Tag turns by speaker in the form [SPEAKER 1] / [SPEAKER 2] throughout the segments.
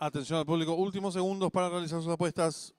[SPEAKER 1] Atención al público, últimos segundos para realizar sus apuestas.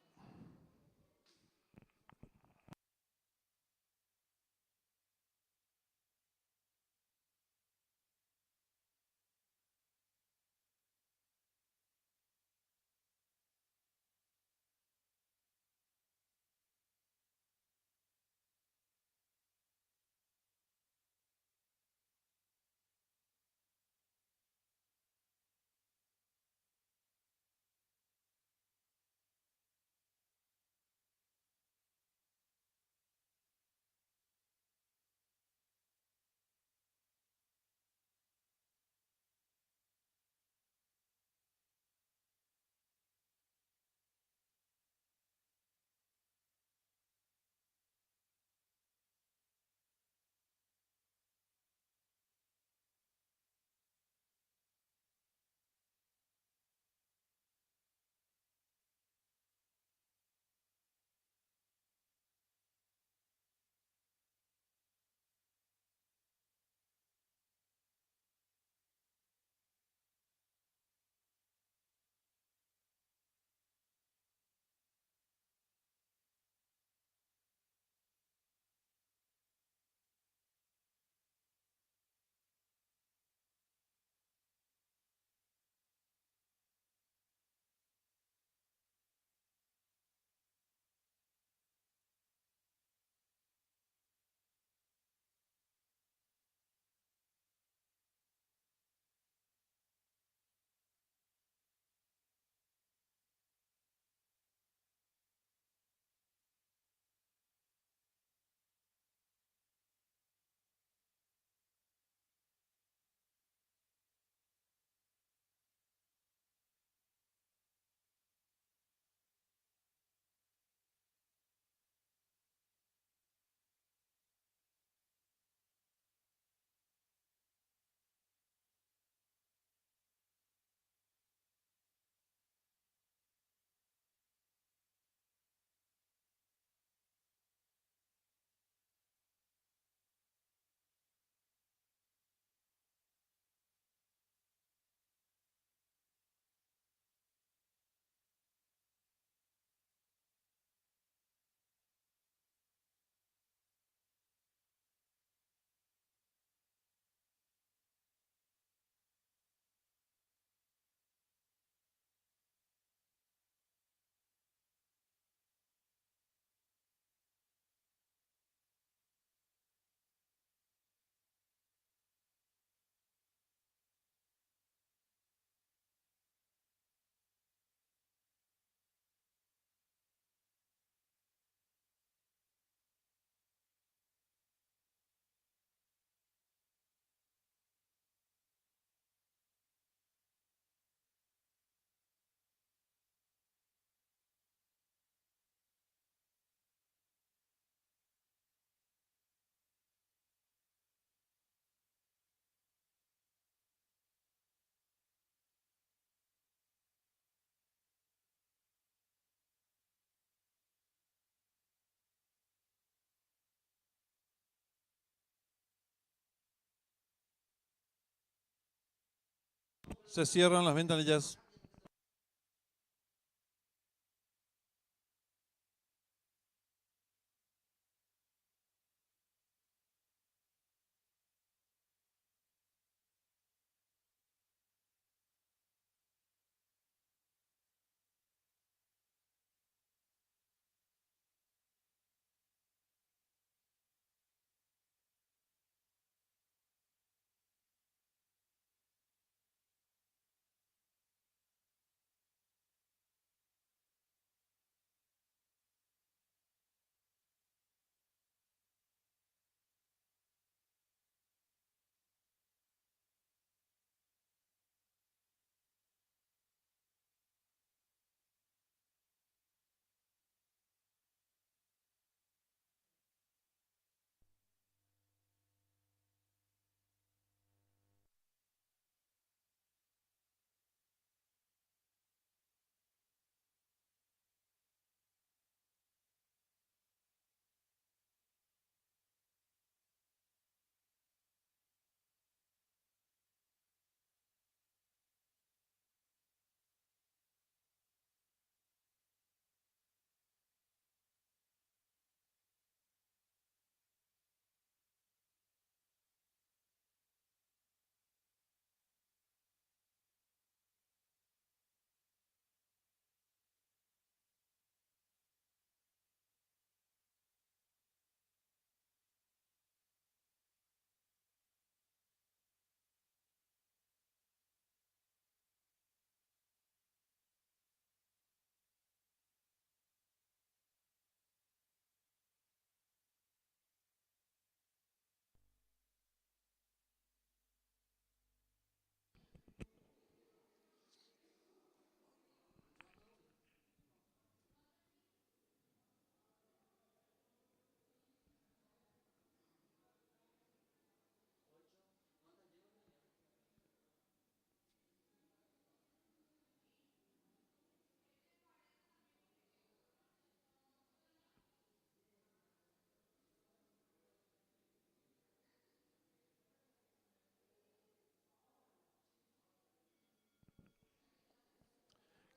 [SPEAKER 1] Se cierran las ventanillas.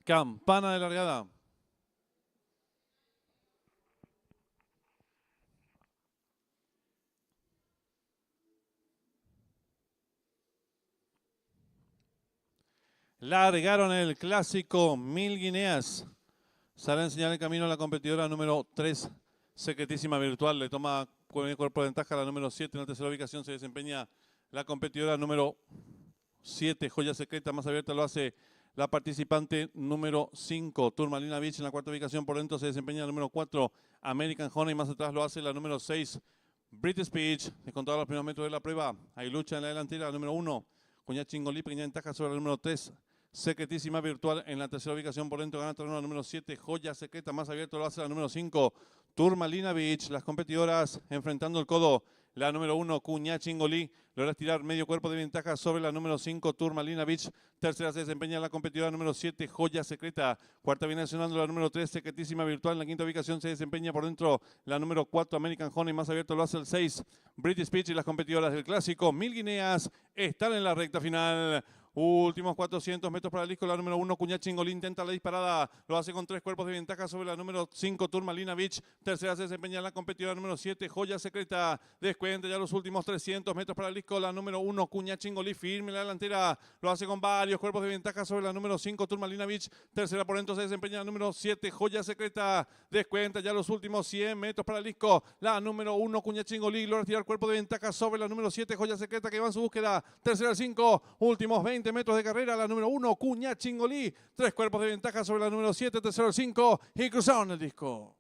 [SPEAKER 1] Campana de largada. Largaron el clásico 1000 guineas. Sale a enseñar el camino a la competidora número 3, Secretísima Virtual. Le toma con el cuerpo de ventaja a la número 7. En la tercera ubicación se desempeña la competidora número 7, Joya Secreta. Más abierta lo hace la participante número 5, Turmalina Beach. En la cuarta ubicación por dentro se desempeña la número 4, American Honey. Más atrás lo hace la número 6, British Peach. Descontado los primeros metros de la prueba. Hay lucha en la delantera, la número 1, Cuña Chingolí. Pequeña ventaja sobre la número 3, Secretísima Virtual. En la tercera ubicación por dentro gana terreno la número 7, Joya Secreta. Más abierto lo hace la número 5, Turmalina Beach. Las competidoras enfrentando el codo. La número 1, Cuña Chingolí, logra estirar medio cuerpo de ventaja sobre la número 5, Turmalina Beach. Tercera se desempeña la competidora número 7, Joya Secreta. Cuarta viene accionando la número 3, Secretísima Virtual. En la quinta ubicación se desempeña por dentro la número 4, American Honey. Más abierto lo hace el 6, British Peach. Y las competidoras del clásico 1000 guineas están en la recta final. Últimos 400 metros para el disco. La número 1, Cuña Chingolí, intenta la disparada. Lo hace con 3 cuerpos de ventaja sobre la número 5, Turmalina Beach. Tercera se desempeña la competidora número 7, Joya Secreta. Descuenta ya los últimos 300 metros para el disco. La número 1, Cuña Chingolí, firme en la delantera. Lo hace con varios cuerpos de ventaja sobre la número 5, Turmalina Beach. Tercera por dentro se desempeña la número 7, Joya Secreta. Descuenta ya los últimos 100 metros para el disco. La número 1, Cuña Chingolí, logra tirar cuerpo de ventaja sobre la número 7, Joya Secreta, que va en su búsqueda. Tercera al 5, últimos 20 metros de carrera. La número 1, Cuña Chingolí. 3 cuerpos de ventaja sobre la número 7, tercero al 5 y cruzaron el disco.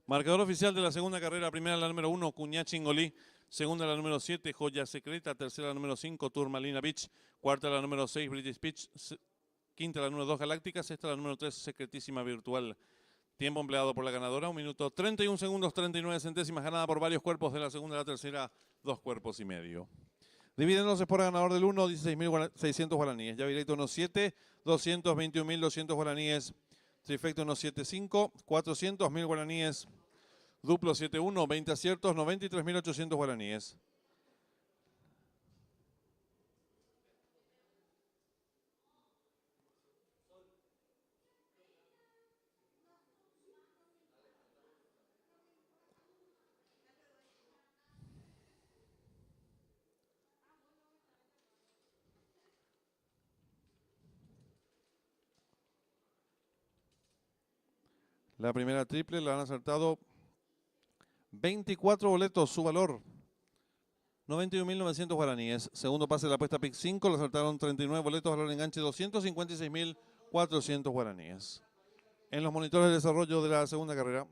[SPEAKER 1] Marcador oficial de la segunda carrera, primera la número 1, Cuñá Chingolí, segunda la número 7, Joya Secreta, tercera la número 5, Turmalina Beach, cuarta la número 6, British Beach, quinta la número 2, Galáctica, sexta la número 3, Secretísima Virtual. Tiempo empleado por la ganadora, 1 minuto 31 segundos 39 centésimas, ganada por varios cuerpos de la segunda a la tercera, 2 cuerpos y medio. Divide entonces por ganador del 1, 16.600 guaraníes. Llave directo 1-7, 221.200 guaraníes. Trifecto 1-7-5, 400.000 guaraníes. Duplo 7-1, 20 aciertos, 93.800 guaraníes. La primera triple la han acertado 24 boletos, su valor 91.900 guaraníes. Segundo pase de la apuesta PIC 5, le acertaron 39 boletos, valor enganche 256.400 guaraníes. En los monitores de desarrollo de la segunda carrera.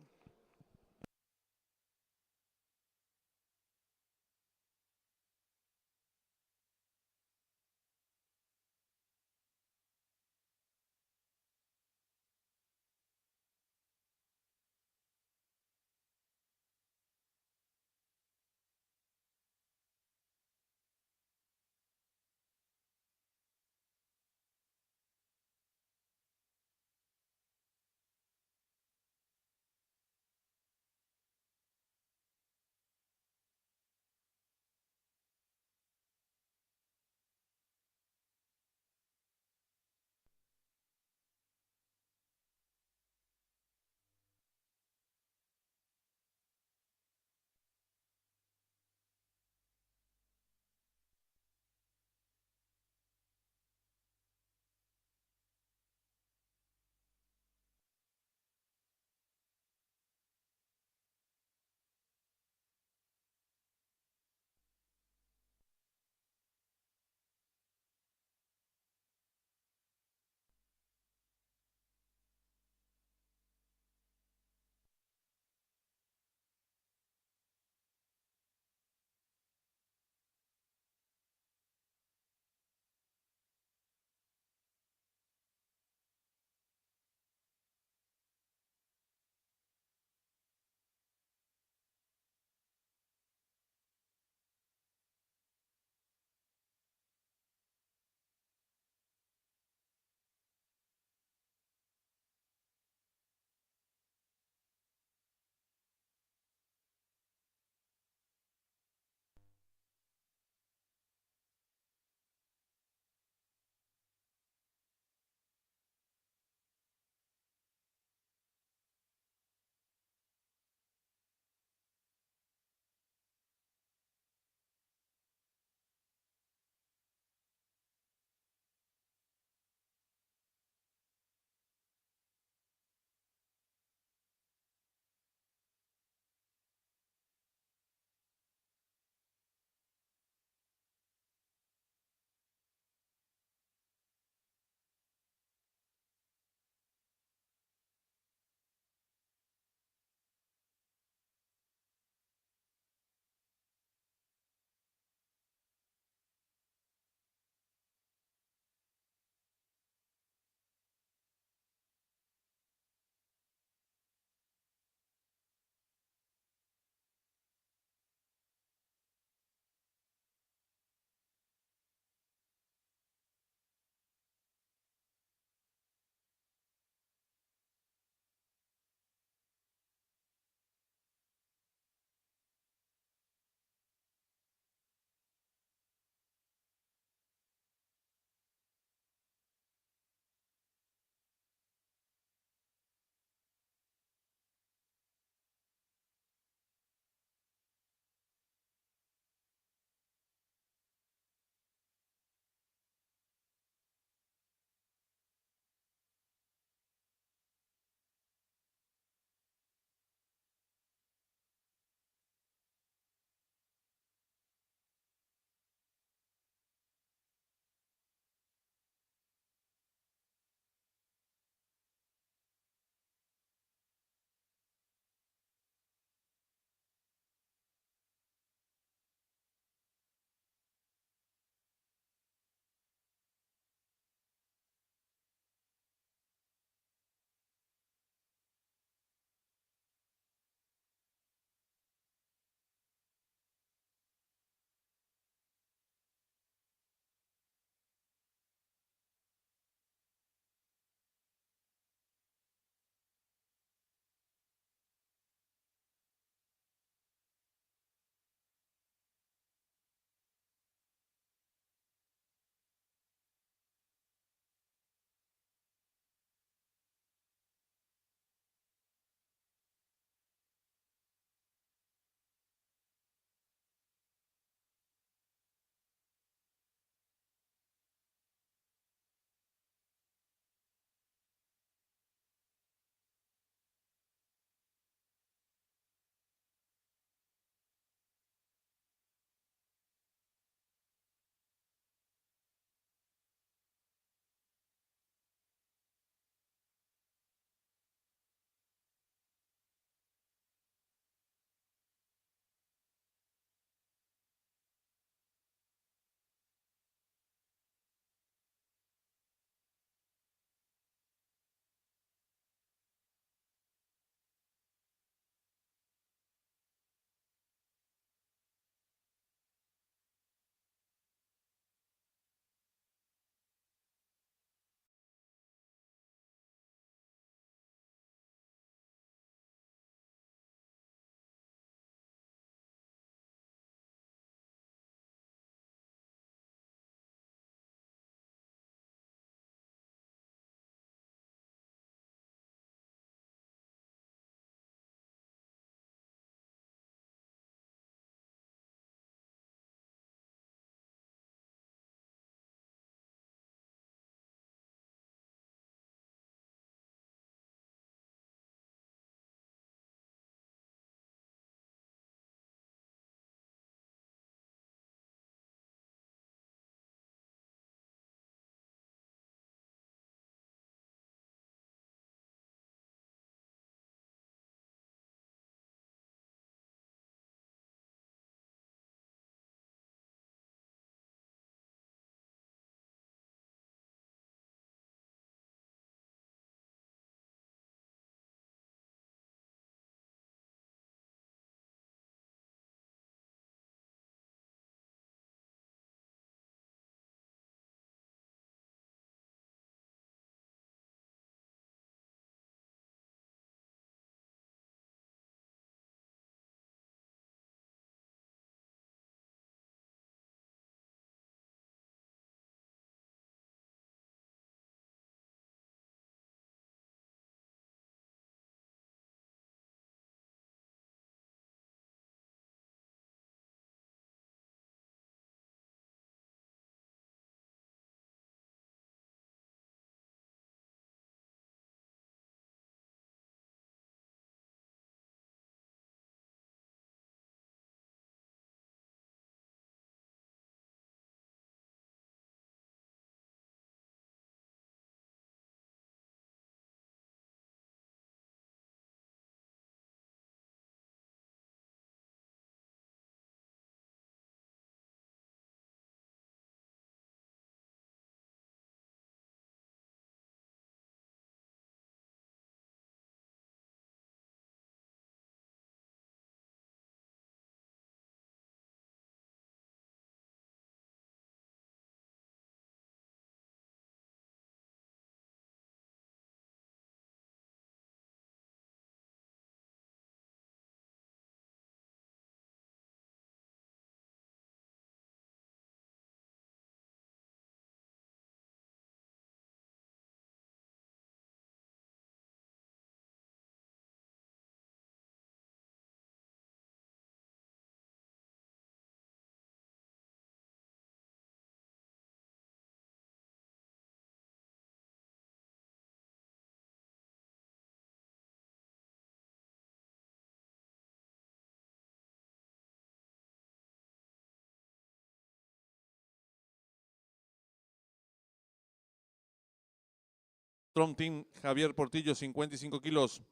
[SPEAKER 1] Trom Team, Javier Portillo, 55 kilos.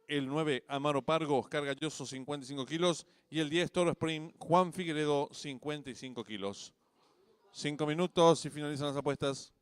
[SPEAKER 1] El 9, Amaro Pargo, Oscar Galloso, 55 kilos. Y el 10, Toro Sprint, Juan Figueredo, 55 kilos. 5 minutos y finalizan las apuestas.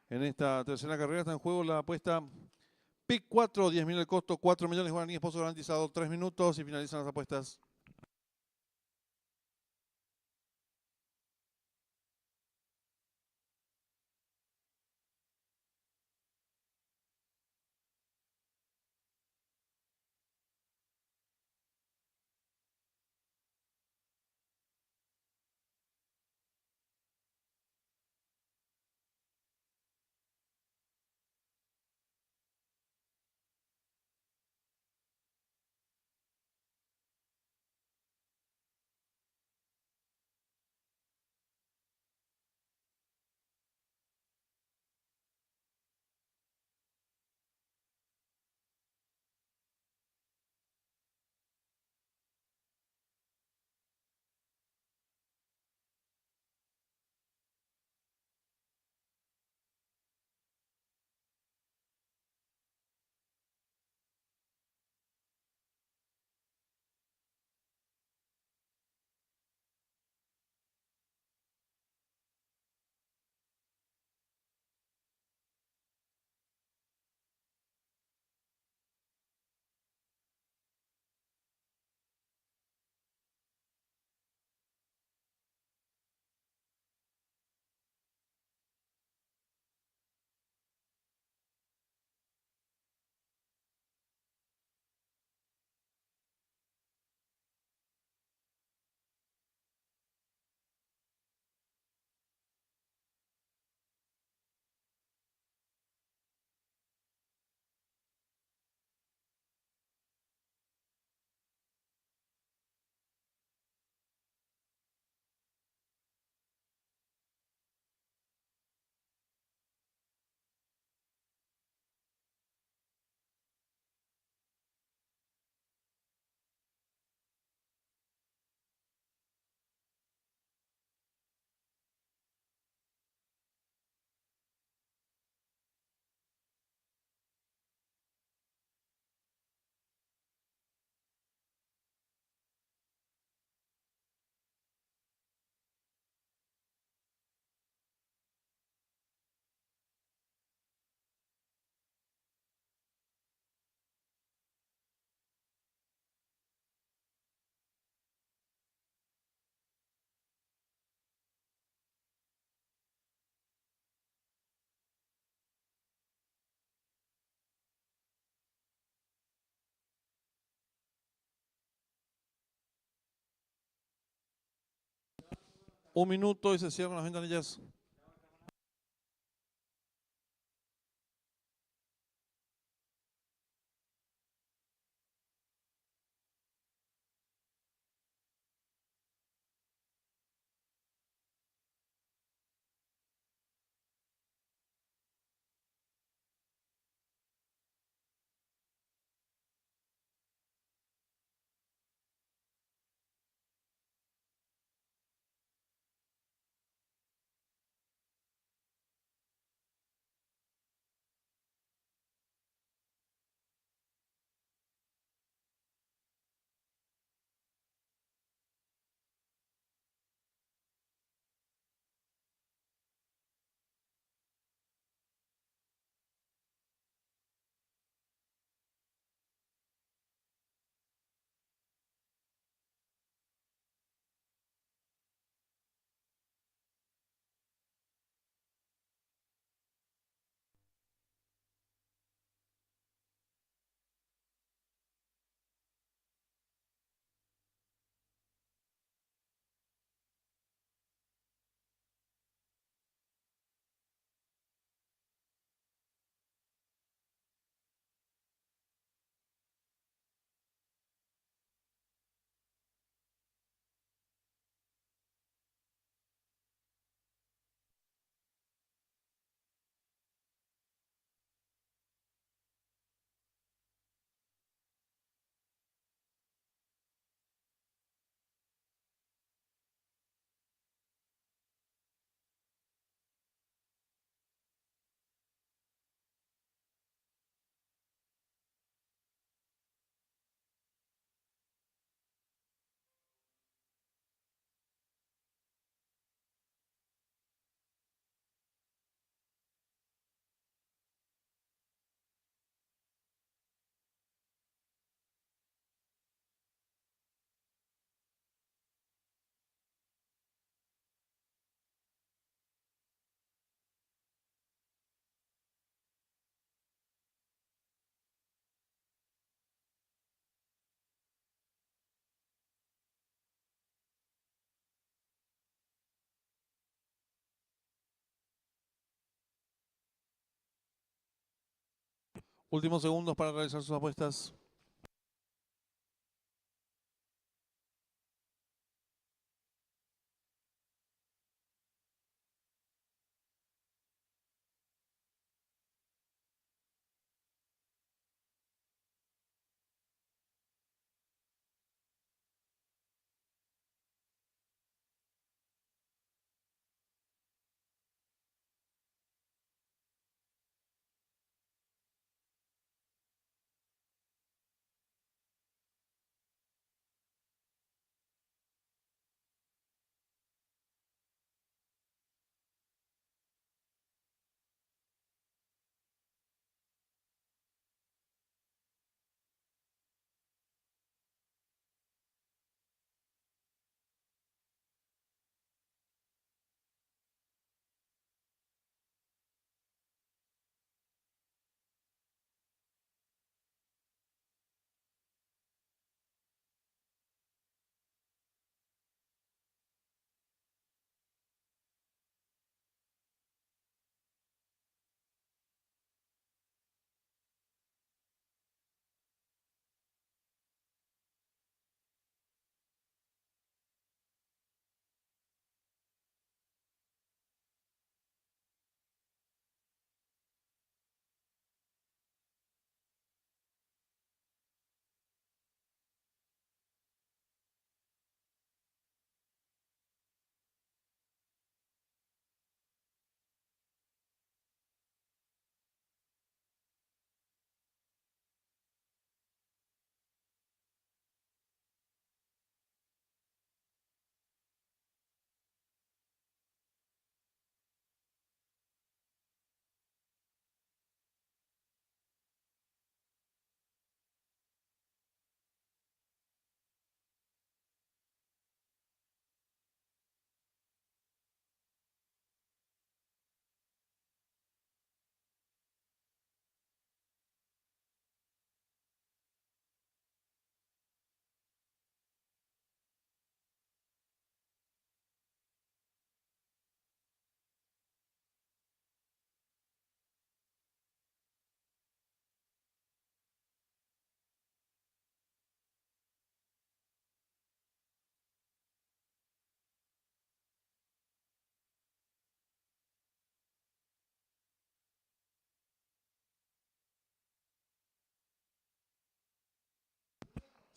[SPEAKER 1] En esta tercera carrera está en juego la apuesta PIC 4, 10.000 el costo, 4 millones de guaraníes, pozo garantizado, 3 minutos y finalizan las apuestas. Un minuto y se cierran las ventanillas. Últimos segundos para realizar sus apuestas.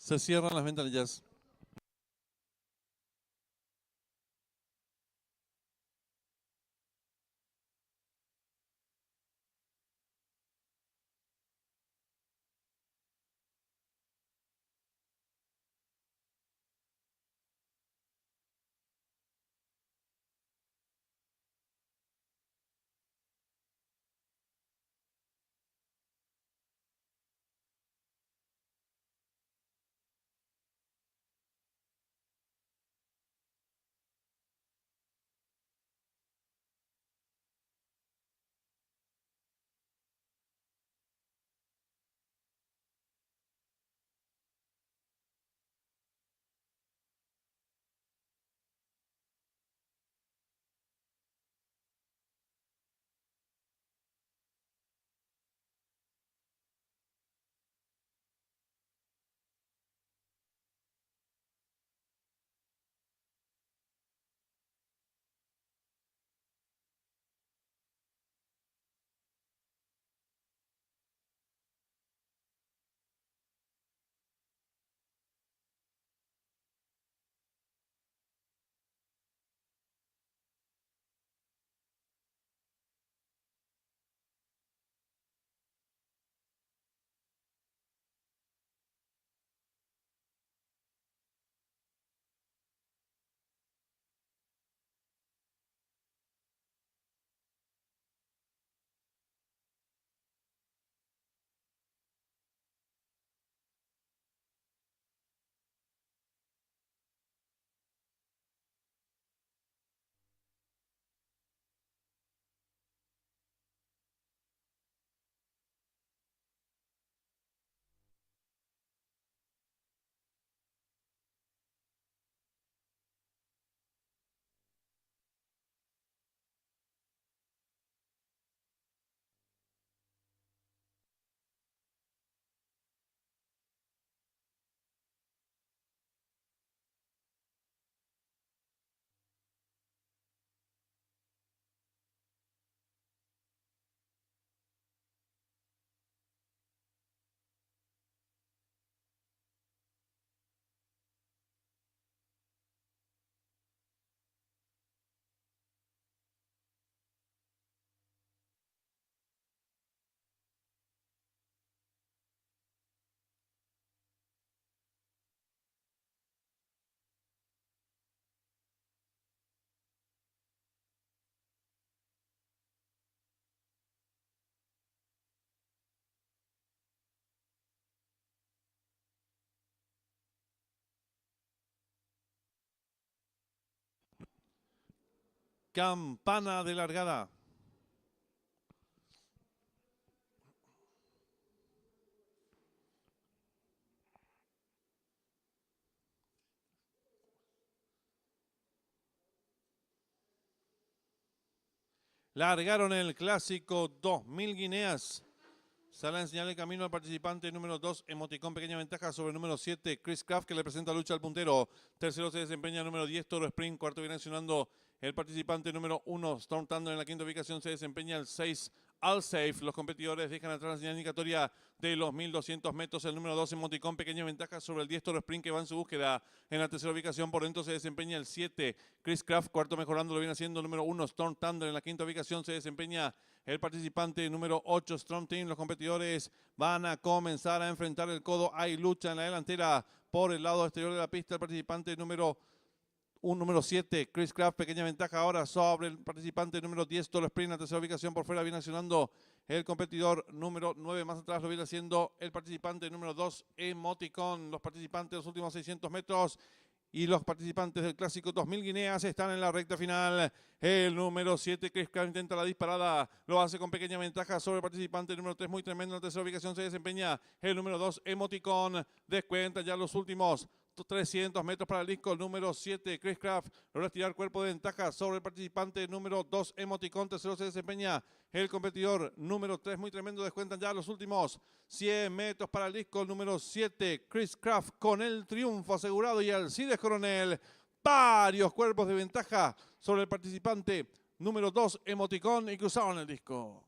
[SPEAKER 1] Se cierran las ventanillas. Campana de largada. Largaron el clásico 2000 guineas. Sale a enseñar el camino al participante número 2, Emoticón, pequeña ventaja sobre el número 7, Chris Craft, que le presenta lucha al puntero. Tercero se desempeña el número 10, Toro Spring. Cuarto viene accionando el participante número 1, Storm Thunder. En la quinta ubicación se desempeña el 6, All Safe. Los competidores dejan atrás la señal indicatoria de los 1200 metros. El número 2, Emoticón, pequeña ventaja sobre el 10, Toro Spring, que va en su búsqueda. En la tercera ubicación por dentro se desempeña el 7, Chris Craft. Cuarto mejorando lo viene haciendo el número 1, Storm Thunder. En la quinta ubicación se desempeña el participante número 8, Strong Team. Los competidores van a comenzar a enfrentar el codo. Hay lucha en la delantera por el lado exterior de la pista. El participante número 7, Chris Craft, pequeña ventaja ahora sobre el participante número 10, Toro Sprint. En la tercera ubicación por fuera viene accionando el competidor número 9. Más atrás lo viene haciendo el participante número 2, Emoticon. Los participantes de los últimos 600 metros y los participantes del clásico 2000 guineas están en la recta final. El número 7, Chris Craft, intenta la disparada. Lo hace con pequeña ventaja sobre el participante número 3, muy tremendo. En la tercera ubicación se desempeña el número 2, Emoticon. Descuenta ya los últimos 300 metros para el disco. El número 7, Chris Craft, logra estirar cuerpo de ventaja sobre el participante número 2, Emoticon. Tercero se desempeña el competidor número 3, muy tremendo. Descuentan ya los últimos 100 metros para el disco. El número 7, Chris Craft, con el triunfo asegurado. Y Alcides Coronel, varios cuerpos de ventaja sobre el participante número 2, Emoticon, y cruzaron el disco.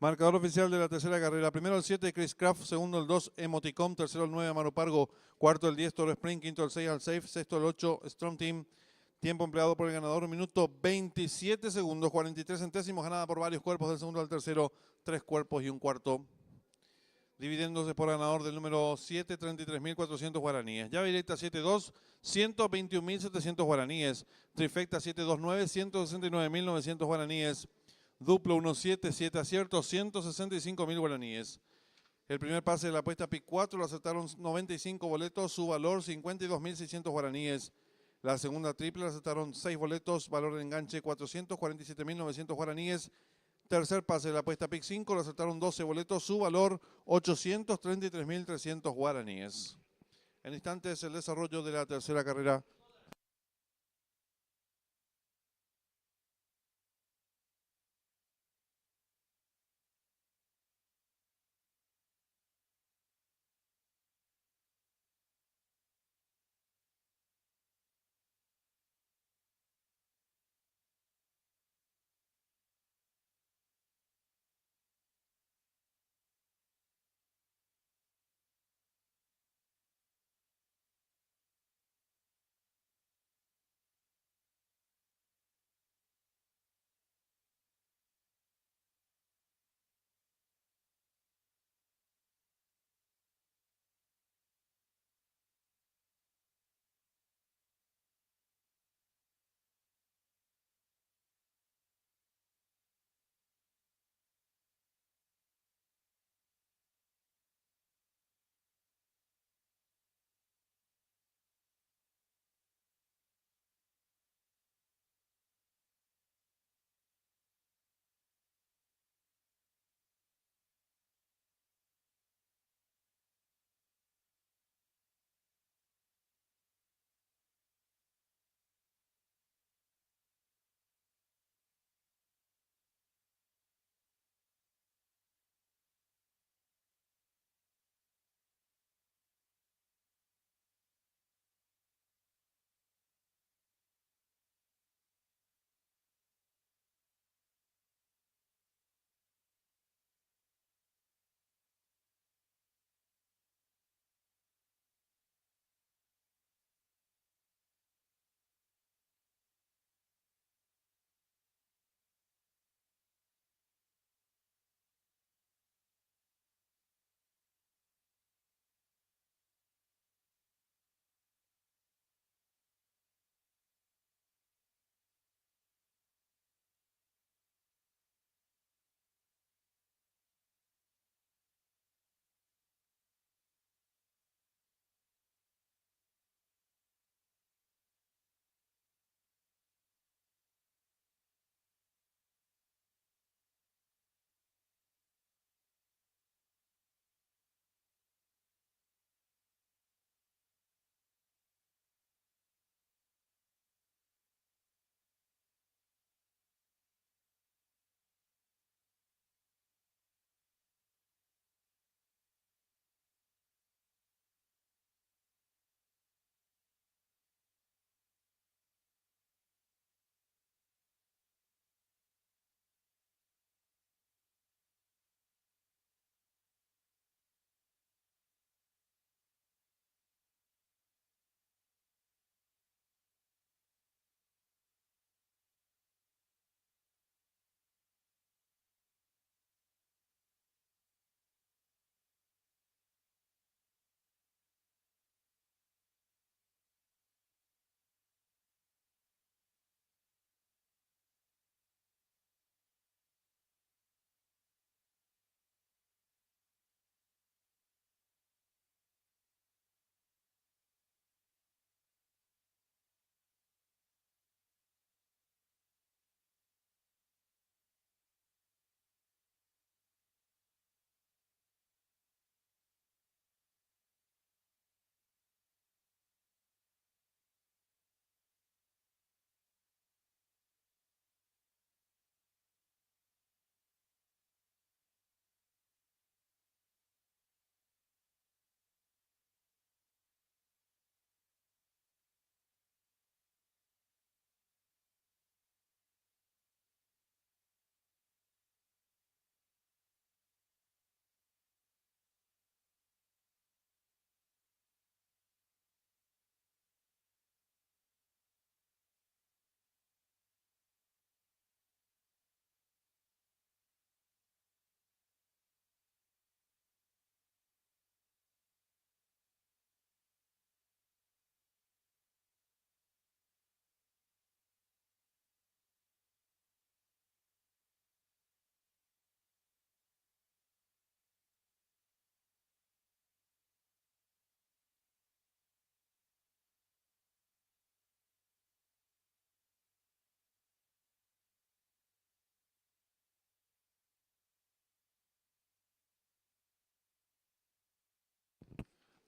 [SPEAKER 1] Marcador oficial de la tercera carrera. Primero el 7, Chris Craft. Segundo el 2, Emoticom. Tercero el 9, Amaro Pargo. Cuarto el 10, Toro Spring. Quinto el 6, Al Safe. Sexto el 8, Strong Team. Tiempo empleado por el ganador, 1 minuto 27 segundos, 43 centésimos. Ganada por varios cuerpos del segundo al tercero. 3 cuerpos y un cuarto. Dividiéndose por ganador del número 7, 33.400 guaraníes. Llave directa 7-2, 121.700 guaraníes. Trifecta 7-2-9, 169.900 guaraníes. Duplo 1-7, 7 aciertos, 165.000 guaraníes. El primer pase de la apuesta PIC 4 lo aceptaron 95 boletos, su valor 52.600 guaraníes. La segunda triple la aceptaron 6 boletos, valor de enganche 447.900 guaraníes. Tercer pase de la apuesta PIC 5 lo aceptaron 12 boletos, su valor 833.300 guaraníes. En instantes el desarrollo de la tercera carrera.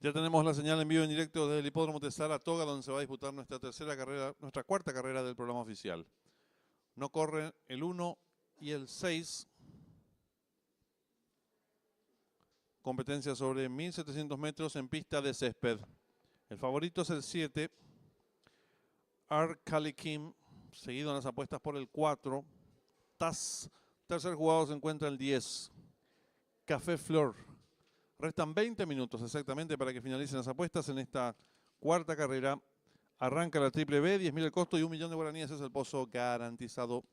[SPEAKER 1] Ya tenemos la señal en vivo en directo desde el hipódromo de Saratoga, donde se va a disputar nuestra cuarta carrera del programa oficial. No corren el 1 y el 6. Competencia sobre 1700 metros en pista de césped. El favorito es el 7. Kim, seguido en las apuestas por el 4. Taz. Tercer jugado se encuentra el 10. Café Flor. Restan 20 minutos exactamente para que finalicen las apuestas en esta cuarta carrera. Arranca la triple B, 10.000 el costo y 1 millón de guaraníes es el pozo garantizado.